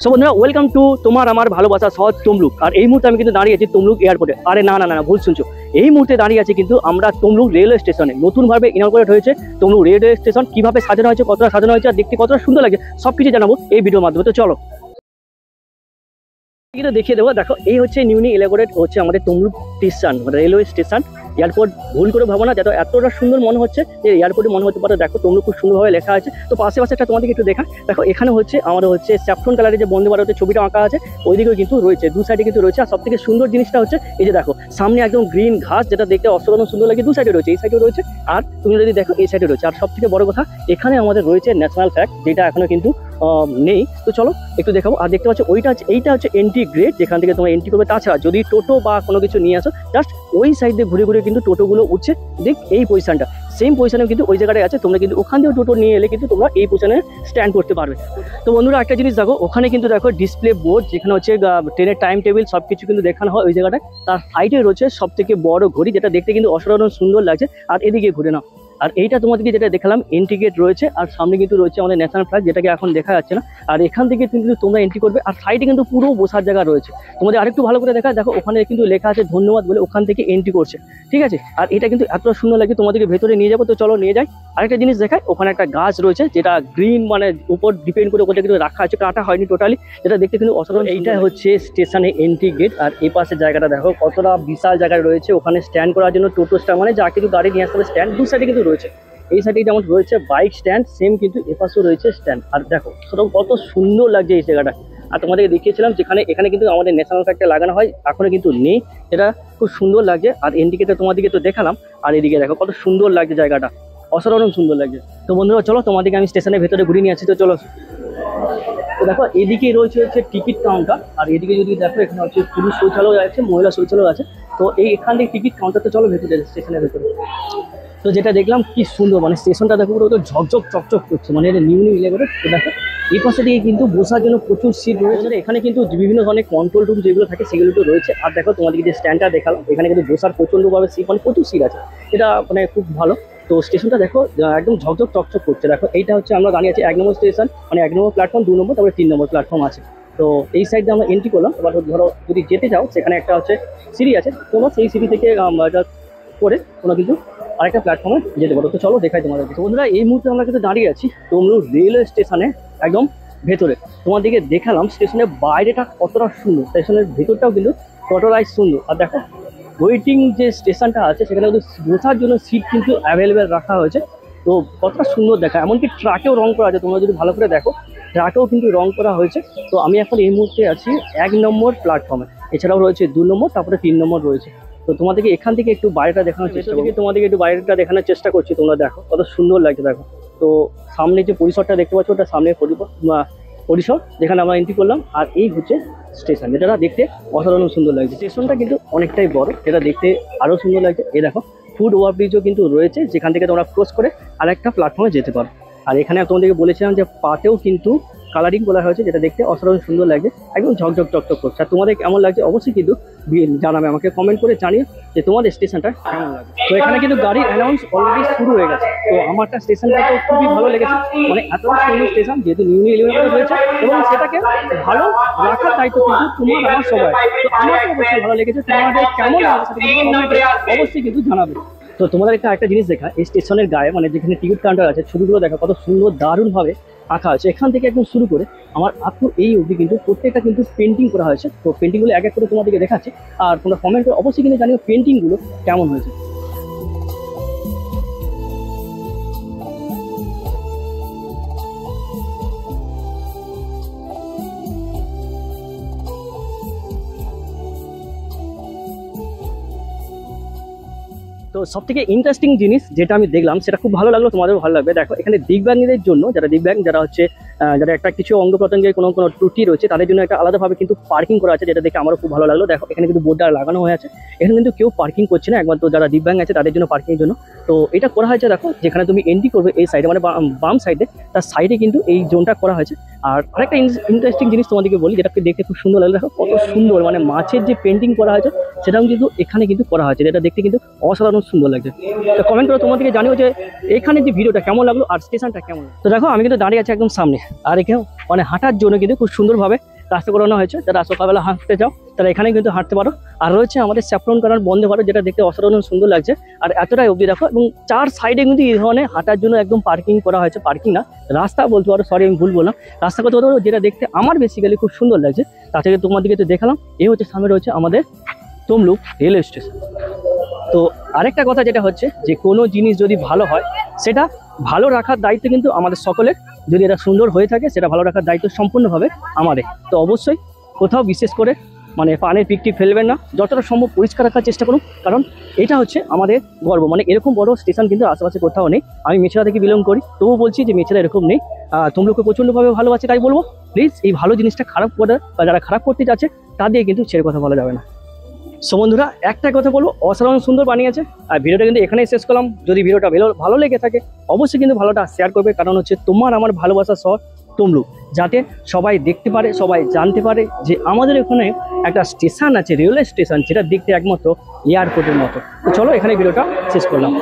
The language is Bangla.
সো বন্ধুরা ওয়েলকাম টু তোমার আমার ভালোবাসা শহর তমলুক। আর এই মুহূর্তে আমি কিন্তু দাঁড়িয়ে আছি তমলুক এয়ারপোর্টে। আরে না না না ভুল শুনছো, এই মুহূর্তে দাঁড়িয়ে আছি কিন্তু আমরা তমলুক রেলওয়ে স্টেশনে। নতুনভাবে ইনঅগ্রেট হয়েছে তমলুক রেলওয়ে স্টেশন। কিভাবে সাজানো হয়েছে, কতটা সাজানো হয়েছে আর দেখতে কতটা সুন্দর লাগে সবকিছু জানাবো এই ভিডিওর মাধ্যমে। তো চলো কিন্তু দেখিয়ে দেবো। দেখো এই হচ্ছে নিউলি ইনঅগ্রেট হচ্ছে আমাদের Tamluk station, railway station. Airport ভুল করে ভাবো না, যাতে এতটা সুন্দর মনে হচ্ছে যে এয়ারপোর্টে মনে হতে পারে। দেখো তমলুক খুব সুন্দরভাবে লেখা আছে। তো পাশে একটা তোমাদেরকে একটু দেখা। দেখো এখানে হচ্ছে আমাদের হচ্ছে স্যাফরন কালারের যে বন্দে ভারতের ছবিটা আঁকা আছে, ওইদিকেও কিন্তু রয়েছে, দু সাইডে কিন্তু রয়েছে। আর সব থেকে সুন্দর জিনিসটা হচ্ছে এই যে দেখো সামনে একদম গ্রিন ঘাস, যেটা দেখতে অসাধারণ সুন্দর লাগে। দু সাইডে রয়েছে, এই সাইডে রয়েছে আর তুমি যদি দেখো এই সাইডে রয়েছে। আর সব থেকে বড় কথা এখানে আমাদের রয়েছে ন্যাশনাল ফ্ল্যাগ, যেটা এখনো কিন্তু নেই। তো চলো একটু দেখাবো। আর দেখতে পাচ্ছ এইটা হচ্ছে এন্ট্রি গ্রেড, যেখান থেকে তোমরা এন্ট্রি করবে। তাছাড়া যদি টোটো বা কোনো কিছু নিয়ে আসো, জাস্ট ওই সাইড দিয়ে ঘুরে ঘুরে কিন্তু টোটোগুলো উঠছে। দেখ এই পজিশনটা সেম পজিশনে কিন্তু ওই জায়গাটায় আছে। তোমরা কিন্তু ওখান থেকে টোটো নিয়ে এলে কিন্তু তোমরা এই পজিশনে স্ট্যান্ড করতে পারবে। তো বন্ধুরা একটা জিনিস দেখো, ওখানে কিন্তু দেখো ডিসপ্লে বোর্ড, যেখানে হচ্ছে ট্রেনের টাইম টেবিল সব কিছু কিন্তু দেখানো হয় ওই জায়গাটায়। তার সাইডে রয়েছে সব থেকে বড় ঘড়ি, যেটা দেখতে কিন্তু অসাধারণ সুন্দর লাগছে। আর এদিকে ঘুরে নাও। আর এইটা তোমাদেরকে যেটা দেখালাম এন্ট্রি গেট রয়েছে, আর সামনে কিন্তু রয়েছে আমাদের ন্যাশনাল ফ্ল্যাগ, যেটাকে এখন দেখা যাচ্ছে না। আর এখান থেকে কিন্তু তোমরা এন্ট্রি করবে। আর সাইডে কিন্তু পুরো বসার জায়গা রয়েছে। তোমাদের আরেকটু ভালো করে দেখা, দেখো ওখানে কিন্তু লেখা আছে ধন্যবাদ বলে, ওখান থেকে এন্ট্রি করছে, ঠিক আছে। আর এটা কিন্তু এতটা সুন্দর লাগে, তোমাদেরকে ভেতরে নিয়ে যাবো। তো চলো নিয়ে যাই। আরেকটা জিনিস দেখায়, ওখানে একটা গাছ রয়েছে যেটা গ্রিন, মানে উপর ডিপেন্ড করে ওটা কিন্তু রাখা আছে, কাটা হয়নি টোটালি, যেটা দেখতে কিন্তু অসাধারণ। এইটা হচ্ছে স্টেশনে এন্ট্রি গেট। আর এই পাশের জায়গাটা দেখো কতটা বিশাল জায়গায় রয়েছে। ওখানে স্ট্যান্ড করার জন্য টোটো স্ট্যান্ড, মানে যা কিছু গাড়ি নিয়ে আসতে হবে স্ট্যান্ড দু সাইডে কিন্তু রয়েছে। এই সাইডে যেমন রয়েছে বাইক স্ট্যান্ড, সেম কিন্তু এপাশেও রয়েছে স্ট্যান্ড। আর দেখো সেরকম কত সুন্দর লাগছে এই জায়গাটা। আর তোমাদেরকে দেখিয়েছিলাম যেখানে এখানে কিন্তু আমাদের ন্যাশনাল ফ্ল্যাগটা লাগানো হয়, এখনো কিন্তু নেই। এটা খুব সুন্দর লাগছে। আর ইন্ডিকেটর তোমাদেরকে তো দেখালাম। আর এদিকে দেখো কত সুন্দর লাগছে জায়গাটা, অসাধারণ সুন্দর লাগছে। তো বন্ধুরা চলো তোমাদেরকে আমি স্টেশনের ভেতরে ঘুরিয়ে নিয়ে আসছি। তো চলো। তো দেখো এদিকে রয়েছে হচ্ছে টিকিট কাউন্টার। আর এদিকে যদি দেখো এখানে হচ্ছে পুরুষ শৌচালয় আছে, মহিলা শৌচালয় আছে। তো এখান থেকে টিকিট কাউন্টারটা চলো ভেতরে, স্টেশনের ভেতরে। তো যেটা দেখলাম কি সুন্দর, মানে স্টেশনটা দেখো পুরো ঝকঝক চকচক করছে, মানে এটা নিউলি ইনঅগ্রেট। তো দেখো এই পাশে দিকে কিন্তু বসার জন্য প্রচুর সিট রয়েছে। এখানে কিন্তু বিভিন্ন ধরনের কন্ট্রোল রুম যেগুলো থাকে সেগুলো তো রয়েছে। আর দেখো তোমাদেরকে যে স্ট্যান্ডটা দেখালাম, এখানে কিন্তু বসার প্রচণ্ডভাবে সিট, মানে প্রচুর সিট আছে, এটা মানে খুব ভালো। তো স্টেশনটা দেখো একদম ঝকঝক চকচক করছে। দেখো এইটা হচ্ছে আমরা দাঁড়িয়ে আছি 1 নম্বর স্টেশন, মানে 1 নম্বর প্ল্যাটফর্ম, 2 নম্বর, তারপরে 3 নম্বর প্ল্যাটফর্ম আছে। তো এই সাইডে আমরা এন্ট্রি করলাম। এবার ধরো যদি যেতে চাও, সেখানে একটা হচ্ছে সিঁড়ি আছে, তোমরা সেই সিঁড়ি থেকে করে তোমরা কিন্তু আরেকটা প্ল্যাটফর্মে যেতে পারো। তো চলো দেখাই তোমাদের। বন্ধুরা এই মুহূর্তে আমরা কিন্তু দাঁড়িয়ে আছি তমলুক রেলওয়ে স্টেশনে একদম ভেতরে। তোমাদেরকে দেখালাম স্টেশনের বাইরেটা কতটা সুন্দর, স্টেশনের ভেতরটাও কিন্তু কতটাই সুন্দর। আর দেখো ওয়েটিং যে স্টেশনটা আছে, সেখানে কিন্তু বসার জন্য সিট কিন্তু অ্যাভেলেবেল রাখা হয়েছে। তো কতটা সুন্দর দেখা, এমনকি ট্রাকেও রং করা আছে। তোমরা যদি ভালো করে দেখো ট্রাকেও কিন্তু রং করা হয়েছে। তো আমি এখন এই মুহূর্তে আছি 1 নম্বর প্ল্যাটফর্মে, এছাড়াও রয়েছে 2 নম্বর, তারপরে 3 নম্বর রয়েছে। তো তোমাদেরকে এখান থেকে একটু বাইরেটা দেখানোর চেষ্টা করছি, তোমাদেরকে একটু বাইরেটা দেখানোর চেষ্টা করছি। তোমরা দেখো কত সুন্দর লাগছে। দেখো তো সামনে যে পরিসরটা দেখতে পাচ্ছ, ওটা সামনে পরিসর যেখানে আমরা এন্ট্রি করলাম। আর এই হচ্ছে স্টেশন, যেটা দেখতে অসাধারণ সুন্দর লাগছে। স্টেশনটা কিন্তু অনেকটাই বড়, যেটা দেখতে আরও সুন্দর লাগছে। এই দেখো ফুট ওভারব্রিজও কিন্তু রয়েছে, যেখান থেকে তোমরা ক্রস করে আরেকটা প্ল্যাটফর্মে যেতে পারো। আর এখানে তোমাদেরকে বলেছিলাম যে পাতেও কিন্তু কালারিং করা হয়েছে, যেটা দেখতে অসাধারণ সুন্দর লাগছে, একদম ঝকঝক চকচক করছে। আর তোমাদের কেমন লাগছে অবশ্যই কিন্তু জানাবে, আমাকে কমেন্ট করে জানিয়ে যে তোমাদের স্টেশনটা কেমন লাগে। তো এখানে কিন্তু গাড়ির অ্যানাউন্স অলরেডি শুরু হয়ে গেছে। তো আমারটা স্টেশনটা তো খুবই ভালো লেগেছে, মানে এতটা সুন্দর স্টেশন, যেহেতু নিউলি ইনঅগ্রেট হয়েছে এবং সেটাকে ভালো রাখার দায়িত্ব কিন্তু তোমার আমার সবাই। তো আমার তো অবশ্যই ভালো লেগেছে, তোমাদের কেমন লাগছে অবশ্যই কিন্তু জানাবে। তো তোমাদের একটা জিনিস দেখা, এই স্টেশনের গায়ে, মানে যেখানে টিকিট কাউন্টার আছে, ছবিগুলো দেখা কত সুন্দর দারুণভাবে আঁকা আছে। এখান থেকে একদম শুরু করে আমার আপু এই অবধি কিন্তু প্রত্যেকটা কিন্তু পেন্টিং করা হয়েছে। তো পেন্টিংগুলো এক এক করে তোমাদেরকে দেখাচ্ছে। আর তোমরা কমেন্ট করে অবশ্যই কিন্তু জানিও পেন্টিংগুলো কেমন হয়েছে। তো সব থেকে ইন্টারেস্টিং জিনিস যেটা আমি দেখলাম, সেটা খুব ভালো লাগলো, তোমাদেরও ভালো লাগবে। দেখো এখানে দিব্যাঙ্গীদের জন্য, যারা দিব্যাঙ্গ, যারা হচ্ছে যারা একটা কিছু অঙ্গ প্রত্যঙ্গের কোনো ত্রুটি রয়েছে, তাদের জন্য একটা আলাদাভাবে কিন্তু পার্কিং করা আছে, যেটা দেখে আমারও খুব ভালো লাগলো। দেখো এখানে কিন্তু বোর্ডটা লাগানো হয়ে আছে, এখানে কিন্তু কেউ পার্কিং করছে না, একমাত্র যারা দিব্যাঙ্গ আছে তাদের জন্য পার্কিংয়ের জন্য। তো এটা করা হয়েছে, দেখো যেখানে তুমি এন্ট্রি করবে এই সাইডে, মানে বাম সাইডে, তার সাইডে কিন্তু এই জোনটা করা হয়েছে। আর আরেকটা ইন্টারেস্টিং জিনিস তোমাদেরকে বলি, যেটাকে দেখতে খুব সুন্দর লাগলো। দেখো কত সুন্দর, মানে মাছের যে পেন্টিং করা হয়েছে সেটাও কিন্তু এখানে কিন্তু করা হয়েছে, যেটা দেখতে কিন্তু অসাধারণ সুন্দর লাগছে। তো কমেন্ট করে তোমাদেরকে জানিও যে এখানে যে ভিডিওটা কেমন লাগলো আর স্টেশনটা কেমন। তো দেখো আমি কিন্তু দাঁড়িয়ে আছি একদম সামনে। আর এখানে মানে হাঁটার জন্য কিন্তু খুব সুন্দরভাবে রাস্তা করানো হয়েছে। যারা সকালবেলা হাঁটতে যাও তারা এখানে কিন্তু হাঁটতে পারো। আর রয়েছে আমাদের স্যাফরন কালার বন্দে ভারত, যেটা দেখতে অসাধারণ সুন্দর লাগছে। আর এতটাই অবধি দেখো, এবং 4 সাইডে কিন্তু এই ধরনের হাঁটার জন্য একদম পার্কিং করা হয়েছে। পার্কিং না, রাস্তা বলতে পারো, সরি আমি ভুল বললাম, রাস্তা করতে পারো, যেটা দেখতে আমার বেসিক্যালি খুব সুন্দর লাগছে। তার থেকে তোমাদেরকে তো দেখালাম। এই হচ্ছে সামনে রয়েছে আমাদের তমলুক রেলওয়ে স্টেশন। তো আরেকটা কথা যেটা হচ্ছে যে কোনো জিনিস যদি ভালো হয় সেটা ভালো রাখার দায়িত্ব কিন্তু আমাদের সকলের। যদি এটা সুন্দর হয়ে থাকে সেটা ভালো রাখার দায়িত্ব সম্পূর্ণভাবে আমাদের। তো অবশ্যই কোথাও বিশেষ করে মানে পানের পিকটি ফেলবেন না, যতটা সম্ভব পরিষ্কার রাখার চেষ্টা করুন, কারণ এটা হচ্ছে আমাদের গর্ব। মানে এরকম বড় স্টেশন কিন্তু আশেপাশে কোথাও নেই। আমি মেছেদা থেকে বিলং করি, তবুও বলছি যে মেছেদা এরকম নেই। তমলুককে প্রচণ্ডভাবে ভালোবাসি, তাই বলবো প্লিজ এই ভালো জিনিসটা খারাপ করে বা যারা খারাপ করতে যাচ্ছে তাদের কিন্তু ছেড়ে কথা বলা যাবে না। সো বন্ধুরা, একটা কথা বলবো, অসাধারণ সুন্দর বানিয়েছে। আর ভিডিওটা কিন্তু এখানেই শেষ করলাম। যদি ভিডিওটা ভালো লেগে থাকে অবশ্যই কিন্তু ভালোটা শেয়ার করবে, কারণ হচ্ছে তোমার আমার ভালোবাসা শহর তমলুক, যাতে সবাই দেখতে পারে, সবাই জানতে পারে যে আমাদের এখানে একটা স্টেশন আছে, রেলওয়ে স্টেশন, যেটা দেখতে একমাত্র এয়ারপোর্টের মতো। তো চলো এখানে ভিডিওটা শেষ করলাম।